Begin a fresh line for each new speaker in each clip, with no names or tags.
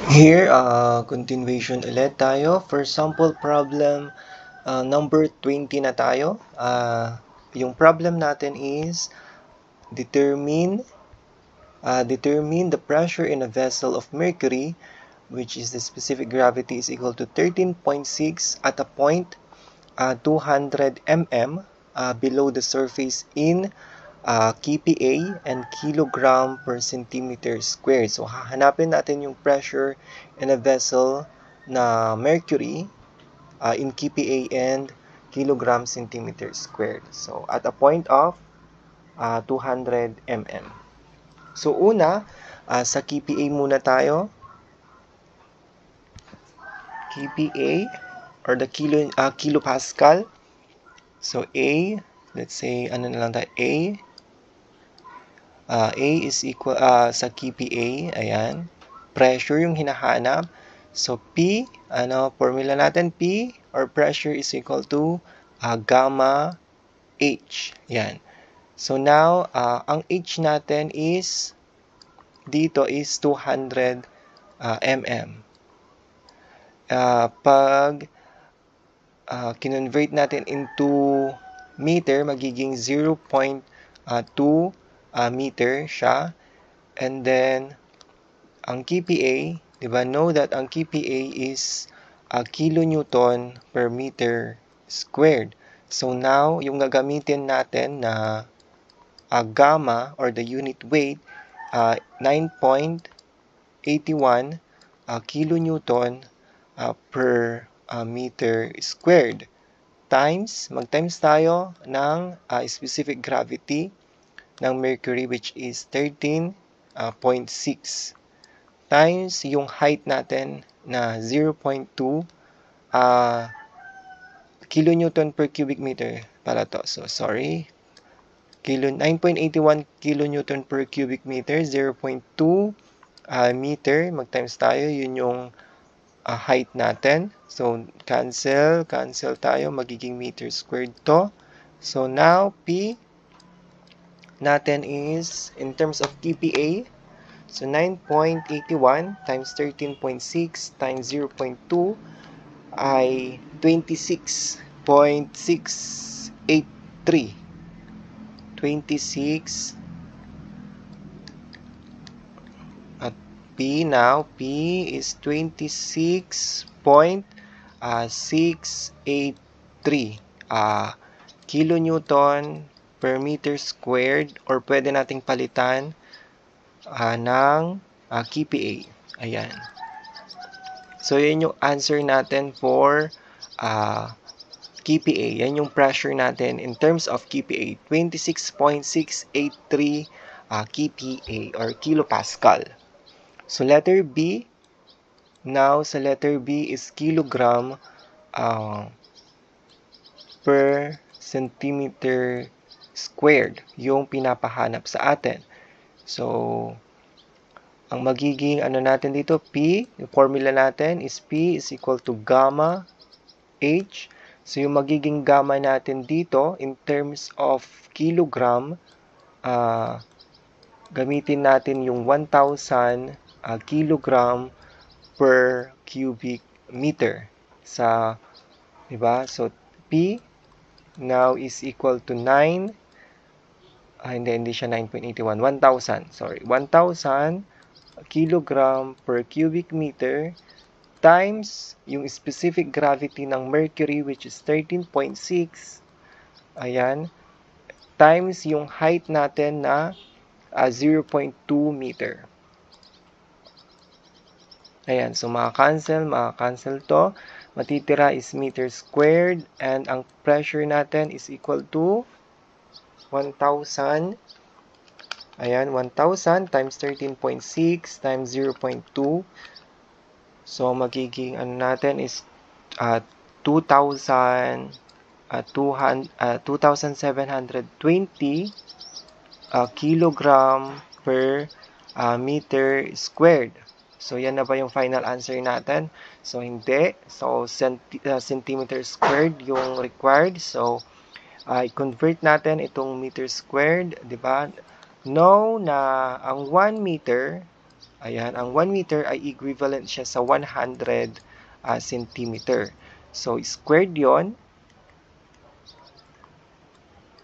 Here, continuation ulit tayo. For sample problem, number 20 na tayo. Yung problem natin is determine the pressure in a vessel of mercury, which is the specific gravity is equal to 13.6 at a point 200 mm below the surface in kPa and kilogram per centimeter squared. So, hahanapin natin yung pressure in a vessel na mercury in kPa and kilogram centimeter squared. So, at a point of 200 mm. So, una, sa kPa muna tayo. kPa or the kilopascal. So, A, let's say, ano na lang tayo, A is equal sa kPa, ayan. Pressure yung hinahanap. So, P, formula natin, P or pressure is equal to gamma H. Yan. So, now, ang H natin is, dito is 200 mm. Pag kinonvert natin into meter, magiging 0.2 meter siya. And then, ang kPa, di ba, know that ang kPa is kilonewton per meter squared. So now, yung gagamitin natin na gamma or the unit weight, 9.81 kilonewton per meter squared times, mag-times tayo ng specific gravity ng mercury which is 13.6 times yung height natin na 0.2 kilonewton per cubic meter pala to. So, sorry. 9.81 kilonewton per cubic meter, 0.2 meter. Mag-times tayo, yun yung height natin. So, cancel tayo. Magiging meter squared to. So, now, P natin is, in terms of kPa, so 9.81 times 13.6 times 0.2 ay 26.683. 26 at P now, P is 26.683 kilonewton per meter squared, or pwede nating palitan ng kPa. Ayan. So, yun yung answer natin for kPa. Yan yung pressure natin in terms of kPa. 26.683 kPa or kilopascal. So, letter B. Now, sa letter B is kilogram per centimeter squared yung pinapahanap sa atin. So, ang magiging natin dito, P, yung formula natin is P is equal to gamma H. So, yung magiging gamma natin dito in terms of kilogram, gamitin natin yung 1,000 kilogram per cubic meter. Diba? So, P now is equal to 9, hindi siya 9.81, 1,000, sorry, 1,000 kilogram per cubic meter times yung specific gravity ng mercury which is 13.6, ayan, times yung height natin na 0.2 meter. Ayan, so maka-cancel to. Matitira is meter squared and ang pressure natin is equal to 1,000. Ayan, 1,000 times 13.6 times 0.2. So, magiging natin is 2,720 kilogram per meter squared. So, yan na ba yung final answer natin? So, hindi. So, centimeter squared yung required. So, i-convert natin itong meter squared, di ba? Know na ang 1 meter Ayan, ang 1 meter ay equivalent siya sa 100 centimeter. So, squared yon.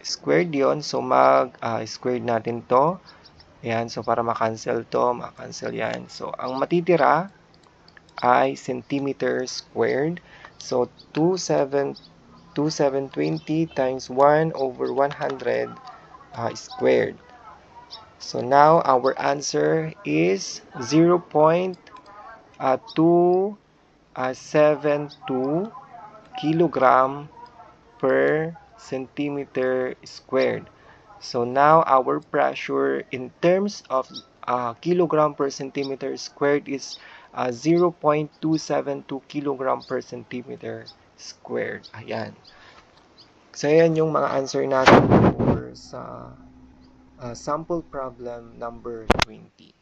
Squared yon. So, mag-squared natin to. Ayan, so para makancel to, makancel yan. So, ang matitira ay centimeter squared. So, 2720 times 1 over 100 squared. So, now our answer is 0.272 kilogram per centimeter squared. So now our pressure in terms of kilogram per centimeter squared is 0.272 kilogram per centimeter squared. Ayan. So ayan yung mga answer natin for sa sample problem number 20.